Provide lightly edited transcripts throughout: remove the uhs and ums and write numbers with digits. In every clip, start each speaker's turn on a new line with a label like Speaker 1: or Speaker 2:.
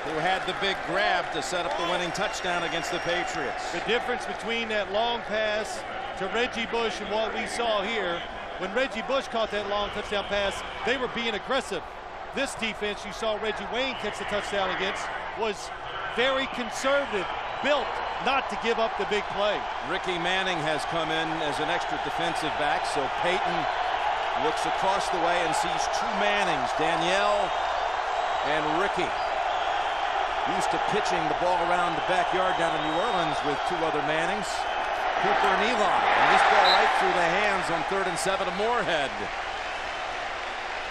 Speaker 1: who had the big grab to set up the winning touchdown against the Patriots.
Speaker 2: The difference between that long pass to Reggie Bush and what we saw here, when Reggie Bush caught that long touchdown pass, they were being aggressive. This defense you saw Reggie Wayne catch the touchdown against was very conservative, built not to give up the big play.
Speaker 1: Ricky Manning has come in as an extra defensive back, so Peyton looks across the way and sees two Mannings, Danielle and Ricky. Used to pitching the ball around the backyard down in New Orleans with two other Mannings, Cooper and Eli. And this ball right through the hands on 3rd and 7 of Moorhead.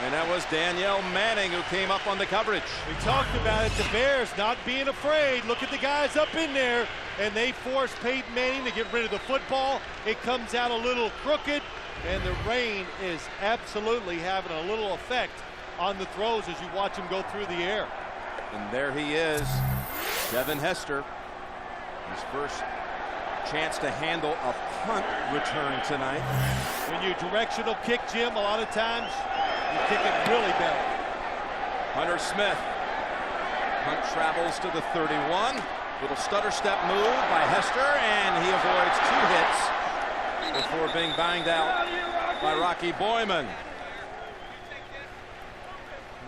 Speaker 1: And that was Danielle Manning who came up on the coverage.
Speaker 2: We talked about it, the Bears not being afraid. Look at the guys up in there, and they force Peyton Manning to get rid of the football. It comes out a little crooked, and the rain is absolutely having a little effect on the throws as you watch him go through the air.
Speaker 1: And there he is, Devin Hester. His first chance to handle a punt return tonight.
Speaker 2: When you directional kick, Jim, a lot of times you kick it really bad.
Speaker 1: Hunter Smith. Punt travels to the 31. Little stutter step move by Hester, and he avoids 2 hits before being banged out by Rocky Boyman.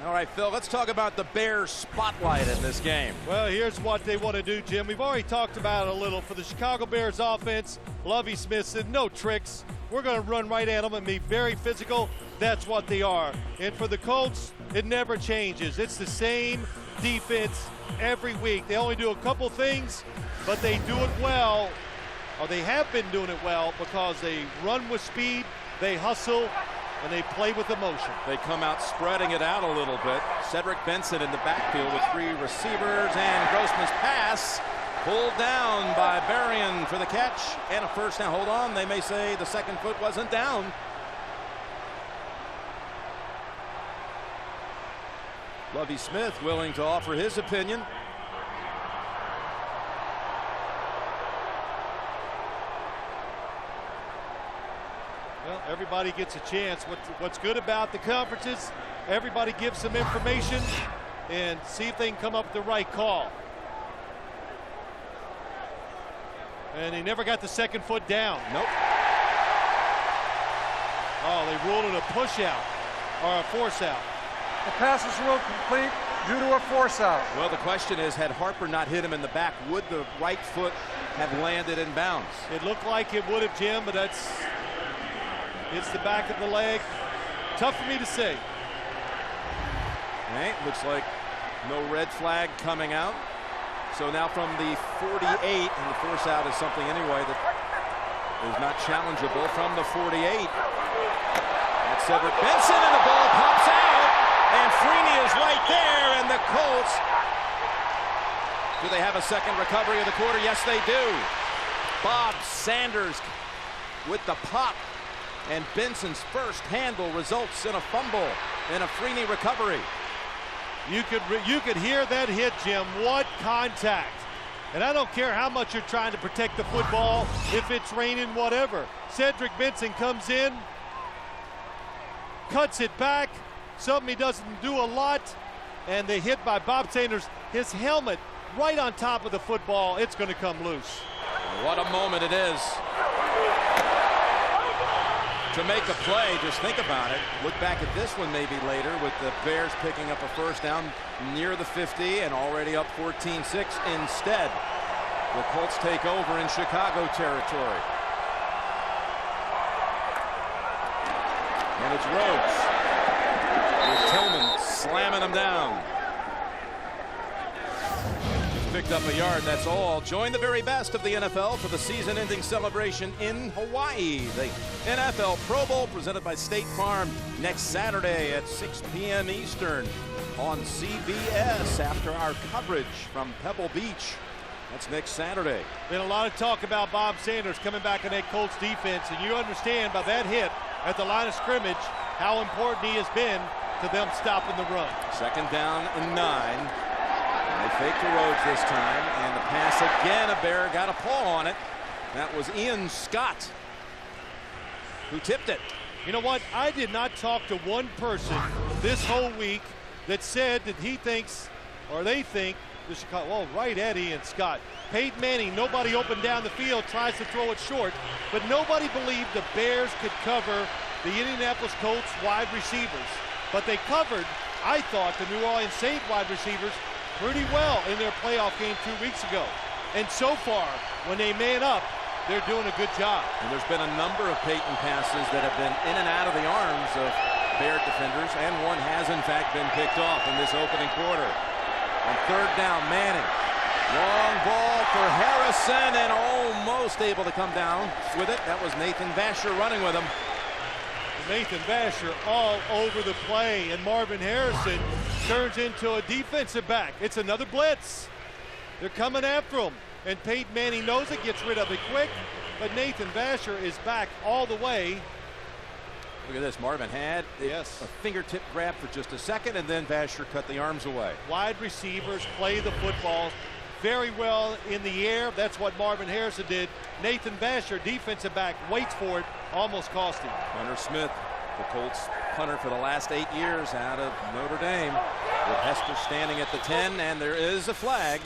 Speaker 1: All right, Phil, let's talk about the Bears spotlight in this game.
Speaker 2: Well, here's what they want to do, Jim. We've already talked about it a little. For the Chicago Bears offense, Lovie Smith said no tricks. We're going to run right at them and be very physical. That's what they are. And for the Colts, it never changes. It's the same defense every week. They only do a couple things, but they do it well, or they have been doing it well, because they run with speed, they hustle, and they play with emotion.
Speaker 1: They come out spreading it out a little bit. Cedric Benson in the backfield with 3 receivers, and Grossman's pass pulled down by Berrien for the catch and a first down. Hold on, they may say the second foot wasn't down. Lovie Smith willing to offer his opinion.
Speaker 2: Well, everybody gets a chance. What's good about the conferences, everybody gives some information and see if they can come up with the right call. And he never got the second foot down.
Speaker 1: Nope.
Speaker 2: Oh, they ruled it a push out or a force out.
Speaker 3: The pass is ruled complete due to a force out.
Speaker 1: Well, the question is, had Harper not hit him in the back, would the right foot have landed in bounds?
Speaker 2: It looked like it would have, Jim, but it's the back of the leg. Tough for me to say.
Speaker 1: Okay, looks like no red flag coming out. So now from the 48, and the force out is something anyway that is not challengeable, from the 48. That's Cedric Benson, and the ball pops out. And Freeney is right there, and the Colts, do they have a second recovery of the quarter? Yes, they do. Bob Sanders with the pop, and Benson's first handle results in a fumble and a Freeney recovery.
Speaker 2: You could hear that hit, Jim. What contact. And I don't care how much you're trying to protect the football, if it's raining, whatever. Cedric Benson comes in, cuts it back, something he doesn't do a lot, and the hit by Bob Sanders, his helmet right on top of the football, it's going to come loose.
Speaker 1: What a moment it is to make a play. Just think about it. Look back at this one maybe later, with the Bears picking up a first down near the 50 and already up 14-6. Instead, the Colts take over in Chicago territory. And it's Rhodes with Tillman slamming them down. Picked up a yard, that's all. Join the very best of the NFL for the season-ending celebration in Hawaii. The NFL Pro Bowl presented by State Farm next Saturday at 6 p.m. Eastern on CBS after our coverage from Pebble Beach. That's next Saturday.
Speaker 2: Been a lot of talk about Bob Sanders coming back in that Colts defense, and you understand by that hit at the line of scrimmage how important he has been to them stopping the run.
Speaker 1: Second down and 9. They fake to Rhodes this time, and the pass again. A Bear got a paw on it. That was Ian Scott who tipped it.
Speaker 2: You know what? I did not talk to one person this whole week that said that he thinks, or they think, the Chicago, well, right at Ian Scott. Peyton Manning, nobody open down the field, tries to throw it short, but nobody believed the Bears could cover the Indianapolis Colts wide receivers. But they covered, I thought, the New Orleans Saints wide receivers pretty well in their playoff game 2 weeks ago. And so far, when they man up, they're doing a good job.
Speaker 1: And there's been a number of Peyton passes that have been in and out of the arms of Bear defenders, and one has in fact been picked off in this opening quarter. On third down, Manning. Long ball for Harrison, and almost able to come down with it. That was Nathan Vasher running with him.
Speaker 2: Nathan Vasher all over the play, and Marvin Harrison turns into a defensive back. It's another blitz. They're coming after him, and Peyton Manning knows it, gets rid of it quick, but Nathan Vasher is back all the way.
Speaker 1: Look at this. Marvin had a fingertip grab for just a second, and then Vasher cut the arms away.
Speaker 2: Wide receivers play the football very well in the air. That's what Marvin Harrison did. Nathan Vasher, defensive back, waits for it, almost cost him.
Speaker 1: Hunter Smith, the Colts punter for the last 8 years out of Notre Dame, with Hester standing at the 10, and there is a flag.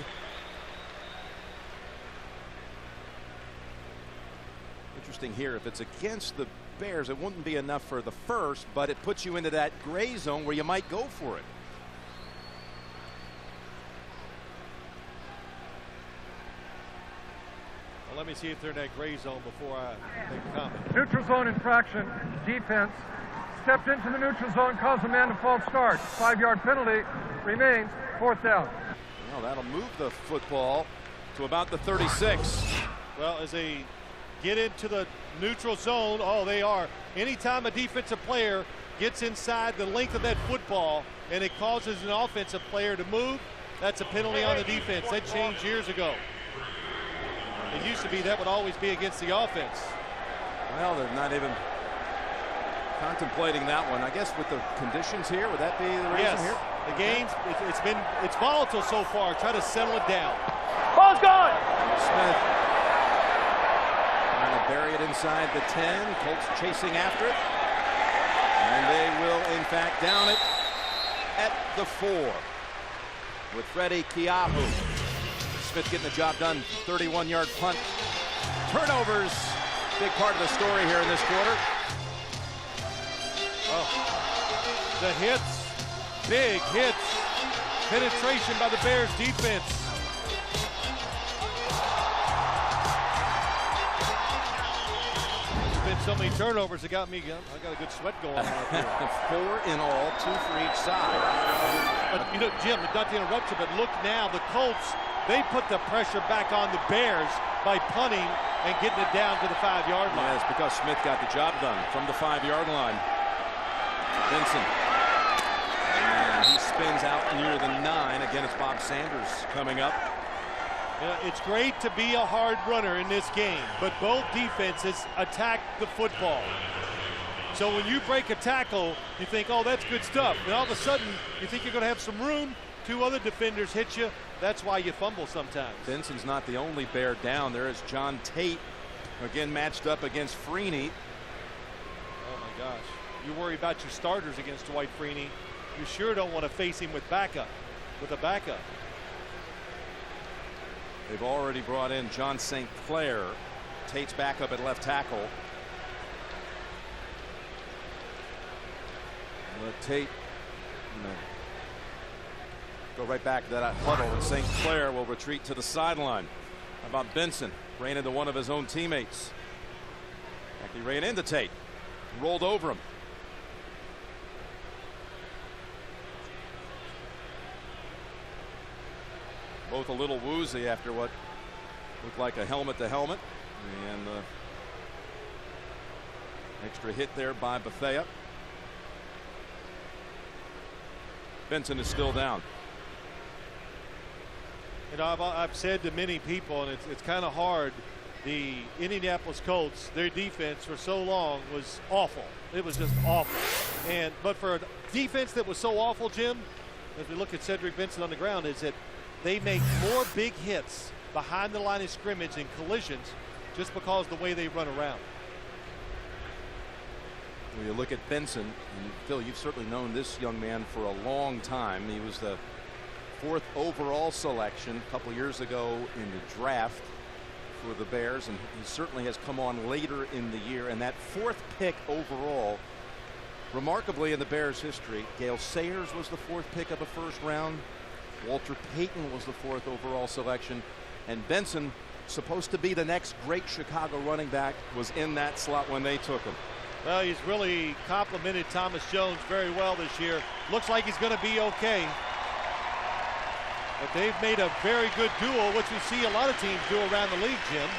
Speaker 1: Interesting here, if it's against the Bears, it wouldn't be enough for the first, but it puts you into that gray zone where you might go for it.
Speaker 2: Well, let me see if they're in that gray zone before I make a comment.
Speaker 3: Neutral zone infraction. Defense stepped into the neutral zone, caused a man to false start. 5-yard penalty remains. 4th down.
Speaker 1: Well, that'll move the football to about the 36.
Speaker 2: Well, as they get into the neutral zone, oh, they are. Anytime a defensive player gets inside the length of that football and it causes an offensive player to move, that's a penalty on the defense. That changed years ago. It used to be that would always be against the offense.
Speaker 1: Well, they're not even contemplating that one. I guess with the conditions here, would that be the reason here?
Speaker 2: The game's it's volatile so far. Try to settle it down.
Speaker 3: Ball's gone.
Speaker 1: Smith trying to bury it inside the 10. Colts chasing after it, and they will in fact down it at the 4 with Freddie Kiahu. Smith getting the job done. 31-yard punt. Turnovers, big part of the story here in this quarter.
Speaker 2: Oh, the hits, big hits, penetration by the Bears defense. There's been so many turnovers that got me. I got a good sweat going on out here.
Speaker 1: 4 in all, 2 for each side.
Speaker 2: But you know, Jim, not to interrupt you, but look now, the Colts, they put the pressure back on the Bears by punting and getting it down to the 5-yard line.
Speaker 1: Yeah, it's because Smith got the job done from the 5-yard line. Benson. And he spins out near the 9. Again, it's Bob Sanders coming up.
Speaker 2: It's great to be a hard runner in this game, but both defenses attack the football. So when you break a tackle, you think, oh, that's good stuff. And all of a sudden, you think you're going to have some room. 2 other defenders hit you. That's why you fumble sometimes.
Speaker 1: Benson's not the only Bear down. There is John Tate, again matched up against Freeney.
Speaker 2: Oh, my gosh. You worry about your starters against Dwight Freeney. You sure don't want to face him with a backup.
Speaker 1: They've already brought in John St. Clair. Tate's backup at left tackle. Tate go right back to that huddle, and St. Clair will retreat to the sideline. How about Benson? Ran into one of his own teammates. In fact, he ran into Tate, rolled over him. Both a little woozy after what looked like a helmet-to-helmet, and extra hit there by Bethea. Benson is still down.
Speaker 2: You know, I've said to many people, and it's kind of hard, the Indianapolis Colts, their defense for so long was awful. It was just awful. But for a defense that was so awful, Jim, if we look at Cedric Benson on the ground, is that they make more big hits behind the line of scrimmage and collisions just because of the way they run around.
Speaker 1: When you look at Benson, and Phil, you've certainly known this young man for a long time. He was the 4th overall selection a couple years ago in the draft for the Bears, and he certainly has come on later in the year. And that 4th pick overall, remarkably in the Bears history, Gale Sayers was the 4th pick of the 1st round. Walter Payton was the 4th overall selection, and Benson, supposed to be the next great Chicago running back, was in that slot when they took him.
Speaker 2: Well, he's really complimented Thomas Jones very well this year. Looks like he's going to be okay. But they've made a very good duo, which we see a lot of teams do around the league, Jim.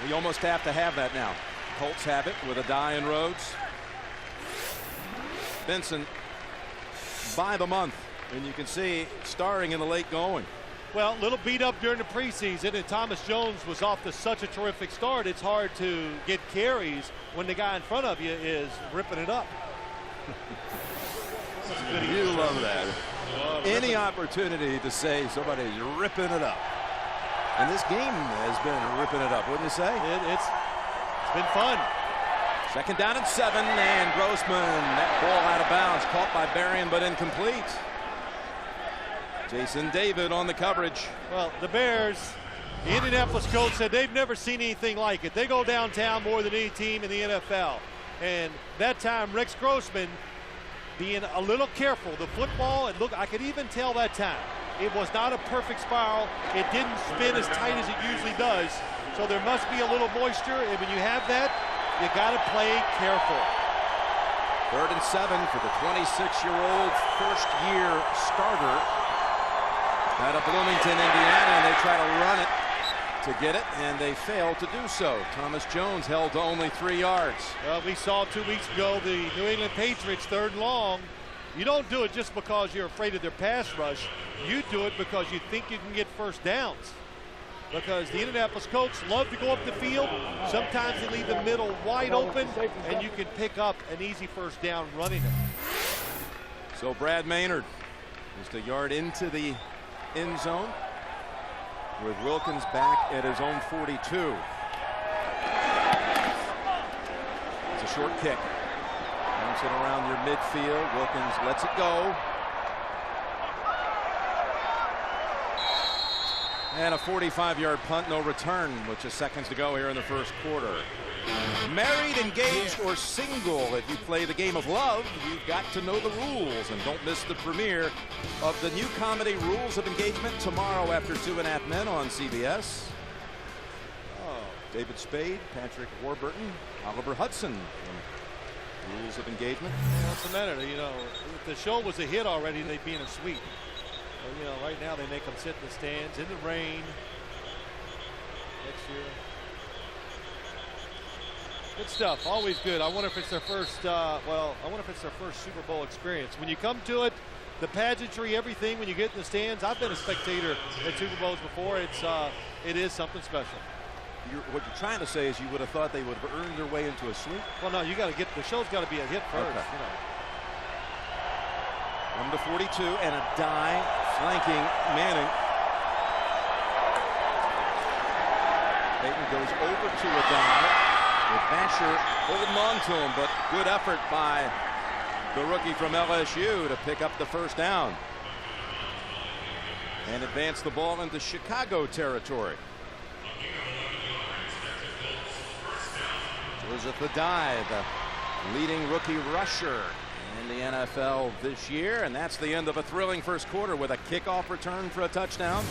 Speaker 1: We almost have to have that now. Colts have it with Adai and Rhodes. Benson by the month, and you can see starring in the late going.
Speaker 2: Well, a little beat up during the preseason, and Thomas Jones was off to such a terrific start. It's hard to get carries when the guy in front of you is ripping it up.
Speaker 1: You love that. Any opportunity to say somebody's ripping it up. And this game has been ripping it up, wouldn't you say?
Speaker 2: It's been fun.
Speaker 1: 2nd down and 7, and Grossman, that ball out of bounds, caught by Berrien but incomplete. Jason David on the coverage.
Speaker 2: Well, the Bears, the Indianapolis Colts said they've never seen anything like it. They go downtown more than any team in the NFL. And that time, Rex Grossman being a little careful. The football, and look, I could even tell that time, it was not a perfect spiral. It didn't spin as tight as it usually does. So there must be a little moisture, and when you have that, you got to play careful.
Speaker 1: 3rd and 7 for the 26-year-old first-year starter out of Bloomington, Indiana, and they try to run it to get it, and they fail to do so. Thomas Jones held to only 3 yards.
Speaker 2: Well, we saw 2 weeks ago the New England Patriots 3rd and long. You don't do it just because you're afraid of their pass rush. You do it because you think you can get first downs. Because the Indianapolis Colts love to go up the field. Sometimes they leave the middle wide open, and you can pick up an easy first down running it.
Speaker 1: So Brad Maynard just a yard into the end zone with Wilkins back at his own 42. It's a short kick. Bounce it around your midfield. Wilkins lets it go. And a 45-yard punt, no return, with just seconds to go here in the 1st quarter. Married, engaged, or single, if you play the game of love, you've got to know the rules. And don't miss the premiere of the new comedy Rules of Engagement tomorrow after 2.5 Men on CBS. David Spade, Patrick Warburton, Oliver Hudson. Rules of Engagement.
Speaker 2: What's the matter? You know, if the show was a hit already, they'd be in a suite. Well, you know, right now they make them sit in the stands in the rain. Next year. Good stuff. Always good. I wonder if it's their first. I wonder if it's their first Super Bowl experience. When you come to it, the pageantry, everything. When you get in the stands, I've been a spectator at Super Bowls before. It is something special.
Speaker 1: What you're trying to say is you would have thought they would have earned their way into a suite?
Speaker 2: Well, no, you got to get the show's got to be a hit first.
Speaker 1: Okay.
Speaker 2: You know.
Speaker 1: From the 42 and a die flanking Manning. Payton goes over to a die with Basher holding on to him, but good effort by the rookie from LSU to pick up the first down and advance the ball into Chicago territory. Joseph Adai, the leading rookie rusher in the NFL this year, and that's the end of a thrilling first quarter with a kickoff return for a touchdown,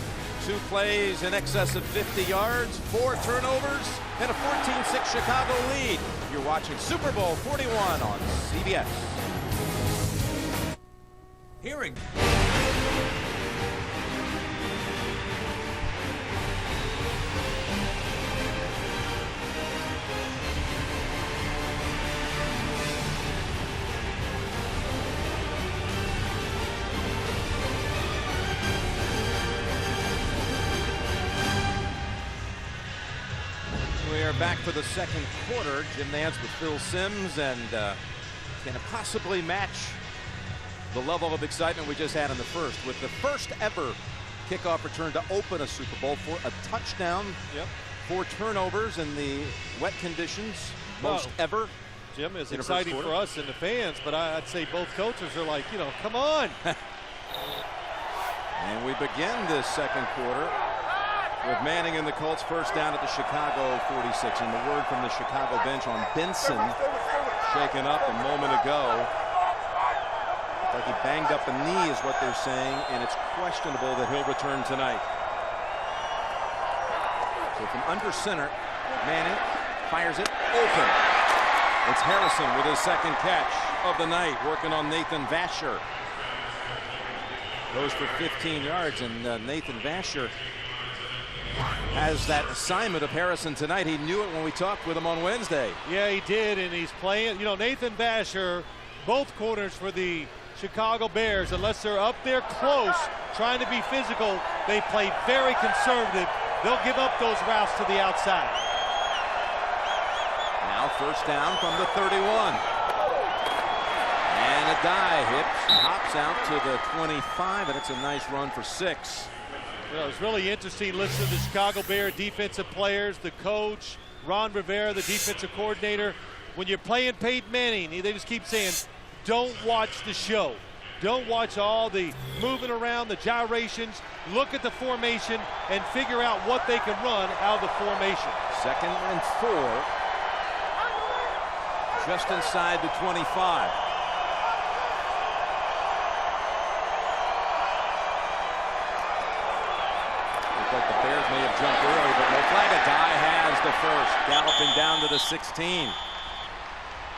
Speaker 1: 2 plays in excess of 50 yards, 4 turnovers, and a 14-6 Chicago lead. You're watching Super Bowl 41 on CBS.
Speaker 4: Hearing.
Speaker 1: Back for the second quarter. Jim Nantz with Phil Simms, and can it possibly match the level of excitement we just had in the first, with the first ever kickoff return to open a Super Bowl for a touchdown.
Speaker 2: Yep.
Speaker 1: 4 turnovers in the wet conditions, most ever.
Speaker 2: Jim, is exciting for us and the fans, but I'd say both coaches are like, you know, come on.
Speaker 1: we begin this second quarter with Manning and the Colts first down at the Chicago 46. And the word from the Chicago bench on Benson, shaken up a moment ago. Like he banged up a knee is what they're saying, and it's questionable that he'll return tonight. So from under center, Manning fires it open. It's Harrison with his second catch of the night, working on Nathan Vasher. Goes for 15 yards, and Nathan Vasher has that assignment of Harrison tonight. He knew it when we talked with him on Wednesday.
Speaker 2: Yeah, he did, and he's playing. You know, Nathan Vasher, both corners for the Chicago Bears, unless they're up there close, trying to be physical, they play very conservative. They'll give up those routes to the outside.
Speaker 1: Now first down from the 31. And a dive hops out to the 25, and it's a nice run for 6.
Speaker 2: You know, it's really interesting listening to the Chicago Bear defensive players, the coach, Ron Rivera, the defensive coordinator. When you're playing Peyton Manning, they just keep saying, don't watch the show. Don't watch all the moving around, the gyrations. Look at the formation and figure out what they can run out of the formation.
Speaker 1: 2nd and 4. Just inside the 25. Like the Bears may have jumped early, but no flag. A guy has the first, galloping down to the 16.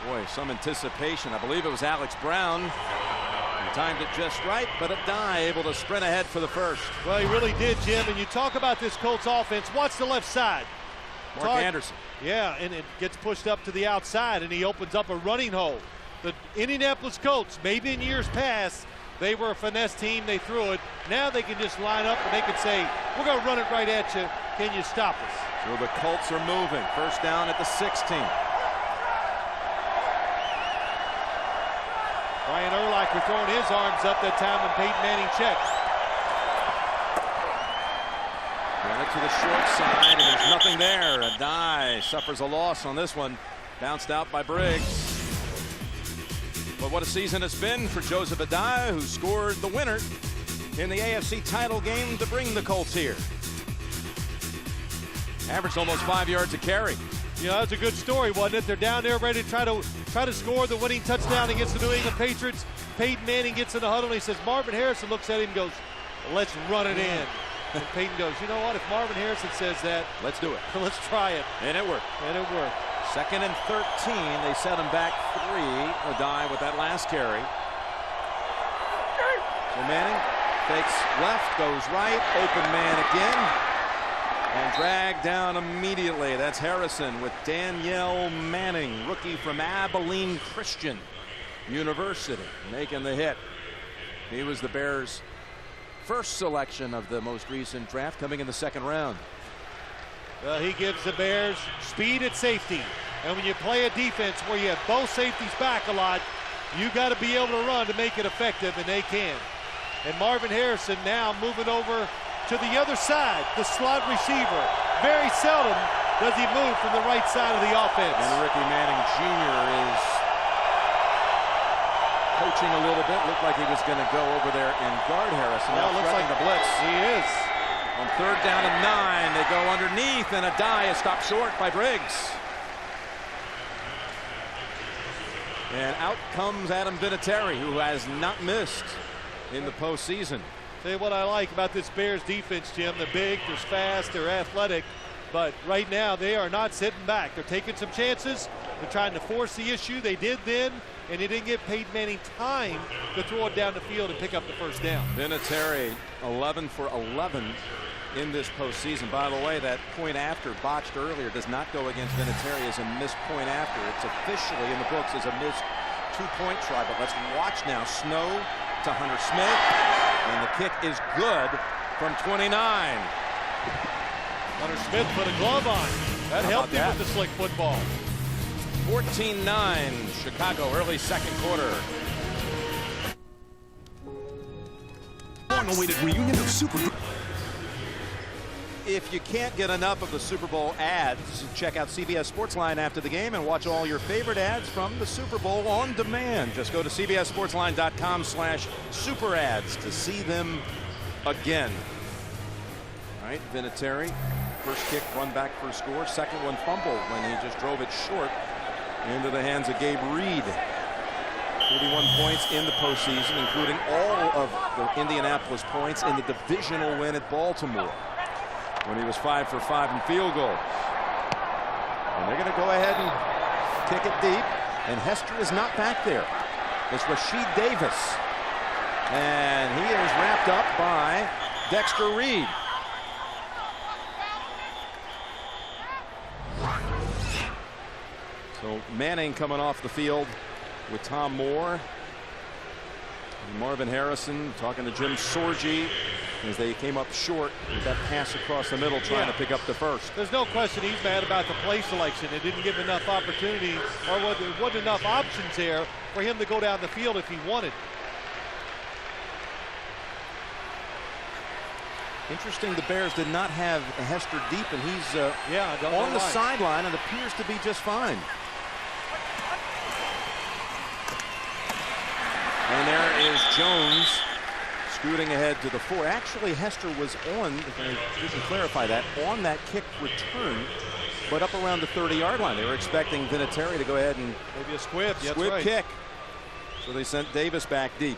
Speaker 1: Boy, some anticipation. I believe it was Alex Brown. He timed it just right, but a die able to sprint ahead for the first.
Speaker 2: Well, he really did, Jim. And you talk about this Colts offense. Watch the left side.
Speaker 1: Mark Anderson.
Speaker 2: Yeah, and it gets pushed up to the outside, and he opens up a running hole. The Indianapolis Colts, maybe in years past, they were a finesse team. They threw it. Now they can just line up and they can say, we're going to run it right at you. Can you stop us?
Speaker 1: So the Colts are moving. First down at the 16.
Speaker 2: Brian Urlacher throwing his arms up that time when Peyton Manning checked.
Speaker 1: Ran it to the short side, and there's nothing there. A die suffers a loss on this one. Bounced out by Briggs. But what a season it's been for Joseph Addai, who scored the winner in the AFC title game to bring the Colts here. Averaged almost 5 yards a carry.
Speaker 2: You know, that's a good story, wasn't it? They're down there ready to try to score the winning touchdown against the New England Patriots. Peyton Manning gets in the huddle and he says, Marvin Harrison looks at him and goes, let's run it in. And Peyton goes, you know what? If Marvin Harrison says that,
Speaker 1: let's do it.
Speaker 2: Let's try it.
Speaker 1: And it worked.
Speaker 2: And it worked.
Speaker 1: 2nd and 13. They set him back 3. Addai with that last carry. So Manning fakes left, goes right, open man again, and dragged down immediately. That's Harrison with Danielle Manning, rookie from Abilene Christian University, making the hit. He was the Bears' first selection of the most recent draft, coming in the 2nd round.
Speaker 2: He gives the Bears speed at safety. And when you play a defense where you have both safeties back a lot, you got to be able to run to make it effective, and they can. And Marvin Harrison now moving over to the other side, the slot receiver. Very seldom does he move from the right side of the offense.
Speaker 1: And Ricky Manning Jr. is coaching a little bit. Looked like he was going to go over there and guard Harrison. Now looks like the blitz.
Speaker 2: He is.
Speaker 1: On 3rd down and 9, they go underneath, and a die is stopped short by Briggs. And out comes Adam Vinatieri, who has not missed in the postseason.
Speaker 2: Tell you what I like about this Bears defense, Jim. They're big, they're fast, they're athletic, but right now they are not sitting back. They're taking some chances. They're trying to force the issue. They did then, and they didn't give Peyton Manning time to throw it down the field and pick up the first down.
Speaker 1: Vinatieri 11 for 11 in this postseason. By the way, that point after botched earlier does not go against Vinatieri as a missed point after. It's officially in the books as a missed 2-point try. But let's watch now. Snow to Hunter Smith, and the kick is good from 29.
Speaker 2: Hunter Smith put a glove on. That helped him with the slick football.
Speaker 1: 14-9 Chicago, early 2nd quarter.
Speaker 4: Long-awaited reunion of Super.
Speaker 1: If you can't get enough of the Super Bowl ads, check out CBS Sportsline after the game and watch all your favorite ads from the Super Bowl on demand. Just go to cbssportsline.com/superads to see them again. All right, Vinatieri, first kick run back for a score. Second one fumbled when he just drove it short into the hands of Gabe Reed. 41 points in the postseason, including all of the Indianapolis points in the divisional win at Baltimore, when he was 5 for 5 in field goals. And they're going to go ahead and kick it deep, and Hester is not back there. It's Rashid Davis, and he is wrapped up by Dexter Reed. So Manning coming off the field with Tom Moore and Marvin Harrison, talking to Jim Sorgi as they came up short with that pass across the middle, trying to pick up the first.
Speaker 2: There's no question he's mad about the play selection. It didn't give him enough opportunity, or there wasn't enough options there for him to go down the field if he wanted.
Speaker 1: Interesting, the Bears did not have Hester deep, and he's on the sideline and appears to be just fine. And there is Jones scooting ahead to the 4. Actually, Hester was on, if I didn't clarify that, on that kick return, but up around the 30-yard line. They were expecting Vinatieri to go ahead and
Speaker 2: maybe a squib
Speaker 1: kick. So they sent Davis back deep.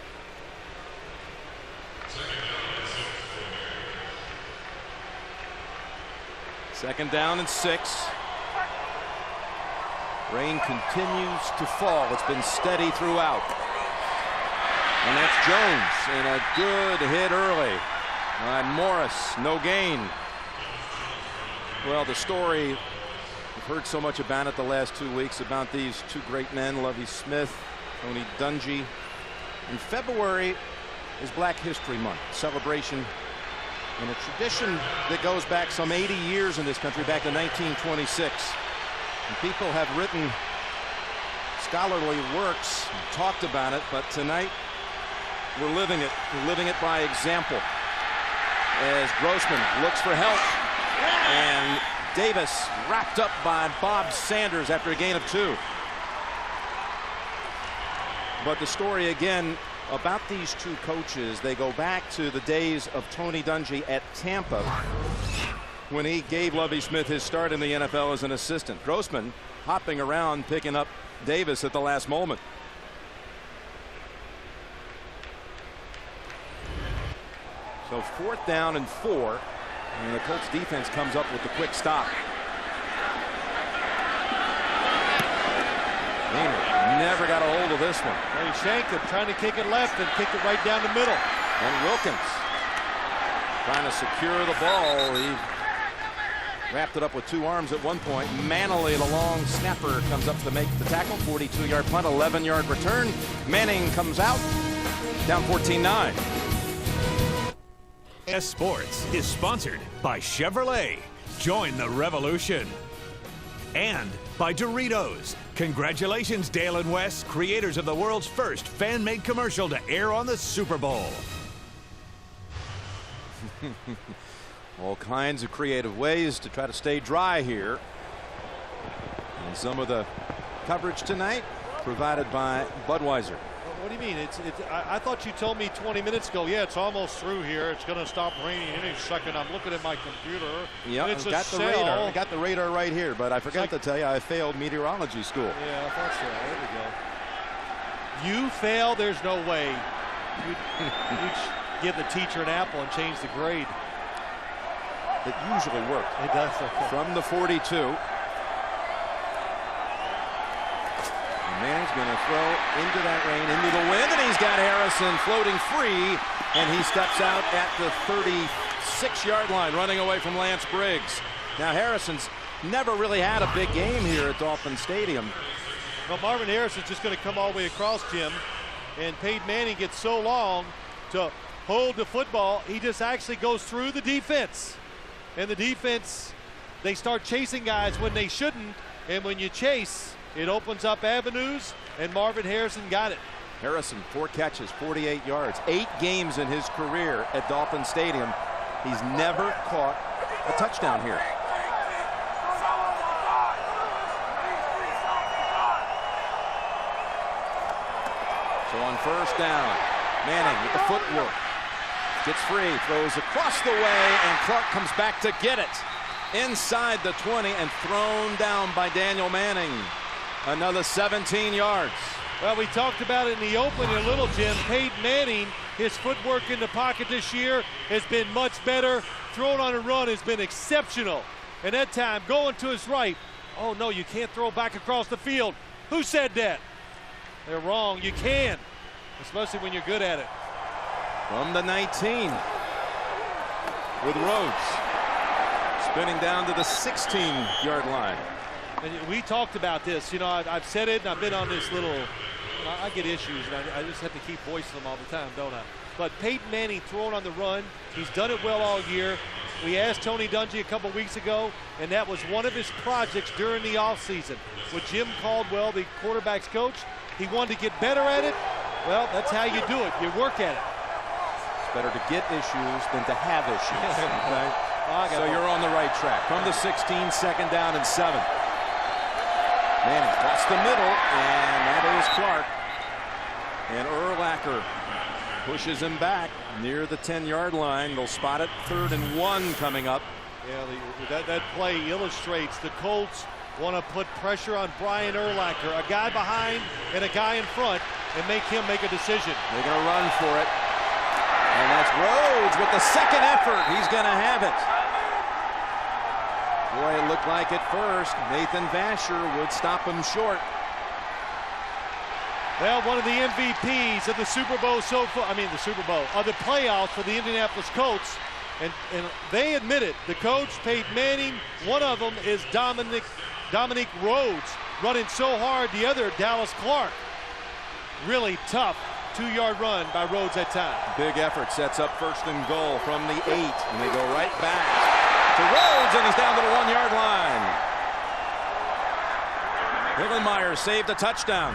Speaker 1: Second down and 6. Rain continues to fall. It's been steady throughout. And that's Jones, and a good hit early on Morris. No gain. Well, the story, we've heard so much about it the last 2 weeks, about these two great men, Lovie Smith, Tony Dungy. And February is Black History Month, celebration and a tradition that goes back some 80 years in this country, back to 1926. And people have written scholarly works, talked about it, but tonight we're living it. We're living it by example. As Grossman looks for help, and Davis wrapped up by Bob Sanders after a gain of 2. But the story again about these two coaches, they go back to the days of Tony Dungy at Tampa, when he gave Lovie Smith his start in the NFL as an assistant. Grossman hopping around, picking up Davis at the last moment. So 4th down and 4, and the Colts defense comes up with the quick stop. Maynard never got a hold of this one.
Speaker 2: Well, he shanked it, trying to kick it left and kick it right down the middle.
Speaker 1: And Wilkins trying to secure the ball. He wrapped it up with 2 arms at one point. Manley, the long snapper, comes up to make the tackle. 42-yard punt, 11-yard return. Manning comes out, down 14-9.
Speaker 4: S Sports is sponsored by Chevrolet. Join the revolution. And by Doritos. Congratulations, Dale and Wes, creators of the world's first fan-made commercial to air on the Super Bowl.
Speaker 1: All kinds of creative ways to try to stay dry here. And some of the coverage tonight provided by Budweiser.
Speaker 2: What do you mean? I thought you told me 20 minutes ago, yeah, it's almost through here. It's going to stop raining any second. I'm looking at my computer.
Speaker 1: Yeah,
Speaker 2: it's
Speaker 1: got the radar. I got the radar right here, but I forgot to tell you I failed meteorology school.
Speaker 2: Yeah, I thought so. There we go. You fail, there's no way. You'd give the teacher an apple and change the grade.
Speaker 1: It usually works.
Speaker 2: It does.
Speaker 1: From the 42. Manning's going to throw into that rain, into the wind, and he's got Harrison floating free, and he steps out at the 36-yard line, running away from Lance Briggs. Now Harrison's never really had a big game here at Dolphin Stadium.
Speaker 2: Well, Marvin Harrison's just going to come all the way across, Jim, and Peyton Manning gets so long to hold the football, he just actually goes through the defense. And the defense, they start chasing guys when they shouldn't, and when you chase, it opens up avenues, and Marvin Harrison got it.
Speaker 1: Harrison, 4 catches, 48 yards, 8 games in his career at Dolphin Stadium. He's never caught a touchdown here. So on 1st down, Manning with the footwork. Gets free, throws across the way, and Clark comes back to get it. Inside the 20 and thrown down by Daniel Manning. Another 17 yards.
Speaker 2: Well, we talked about it in the opening a little, Jim. Peyton Manning, his footwork in the pocket this year has been much better. Throwing on a run has been exceptional. And that time, going to his right. Oh, no, you can't throw back across the field. Who said that? They're wrong. You can, especially when you're good at it.
Speaker 1: From the 19 with Rhodes. Spinning down to the 16-yard line.
Speaker 2: And we talked about this. You know, I've said it, and I've been on this little, I get issues, and I just have to keep voicing them all the time, don't I? But Peyton Manning throwing on the run, he's done it well all year. We asked Tony Dungy a couple weeks ago, and that was one of his projects during the offseason. With Jim Caldwell, the quarterback's coach, he wanted to get better at it. Well, that's how you do it. You work at it.
Speaker 1: It's better to get issues than to have issues. Okay? So you're on the right track. From the 16, second down and 7. Manning across the middle, and that is Clark. And Urlacher pushes him back near the 10-yard line. They'll spot it 3rd and 1 coming up.
Speaker 2: Yeah, that play illustrates the Colts want to put pressure on Brian Urlacher, a guy behind and a guy in front, and make him make a decision.
Speaker 1: They're going to run for it. And that's Rhodes with the second effort. He's going to have it. Boy, it looked like at first Nathan Vasher would stop him short.
Speaker 2: Well, one of the MVPs of the Super Bowl of the playoffs for the Indianapolis Colts, and they admitted, the coach, Peyton Manning, one of them is Dominic Rhodes, running so hard. The other, Dallas Clark. Really tough 2-yard run by Rhodes that time.
Speaker 1: Big effort sets up 1st and goal from the 8, and they go right back to Rhodes, and he's down to the 1-yard line. Higglenmeyer saved a touchdown.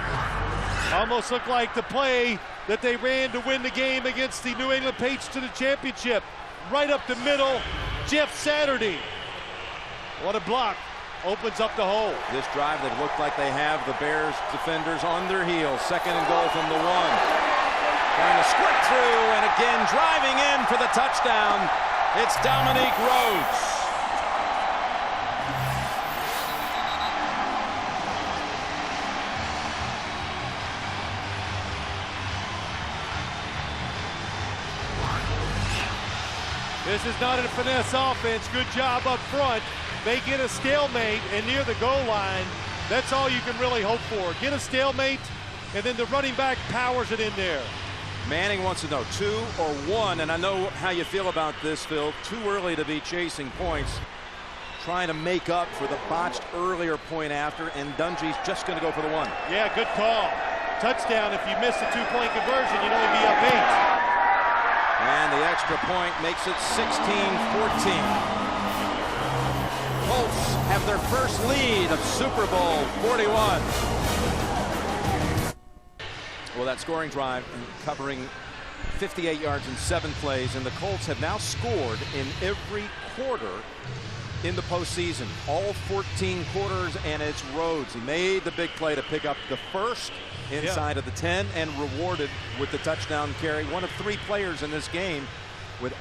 Speaker 2: Almost looked like the play that they ran to win the game against the New England Patriots to the championship. Right up the middle, Jeff Saturday. What a block. Opens up the hole.
Speaker 1: This drive, that looked like they have the Bears defenders on their heels. 2nd and goal from the 1. Trying to squirt through, and again driving in for the touchdown. It's Dominique Rhodes.
Speaker 2: This is not a finesse offense. Good job up front. They get a stalemate, and near the goal line, that's all you can really hope for. Get a stalemate, and then the running back powers it in there.
Speaker 1: Manning wants to know 2 or 1, and I know how you feel about this, Phil. Too early to be chasing points. Trying to make up for the botched earlier point after, and Dungy's just going to go for the 1.
Speaker 2: Yeah, good call. Touchdown. If you miss the 2-point conversion, you'd only be up 8.
Speaker 1: And the extra point makes it 16-14. Colts have their first lead of Super Bowl 41. Well, that scoring drive covering 58 yards in 7 plays, and the Colts have now scored in every quarter in the postseason. All 14 quarters, and it's Rhodes. He made the big play to pick up the first inside of the 10 and rewarded with the touchdown carry. One of 3 players in this game with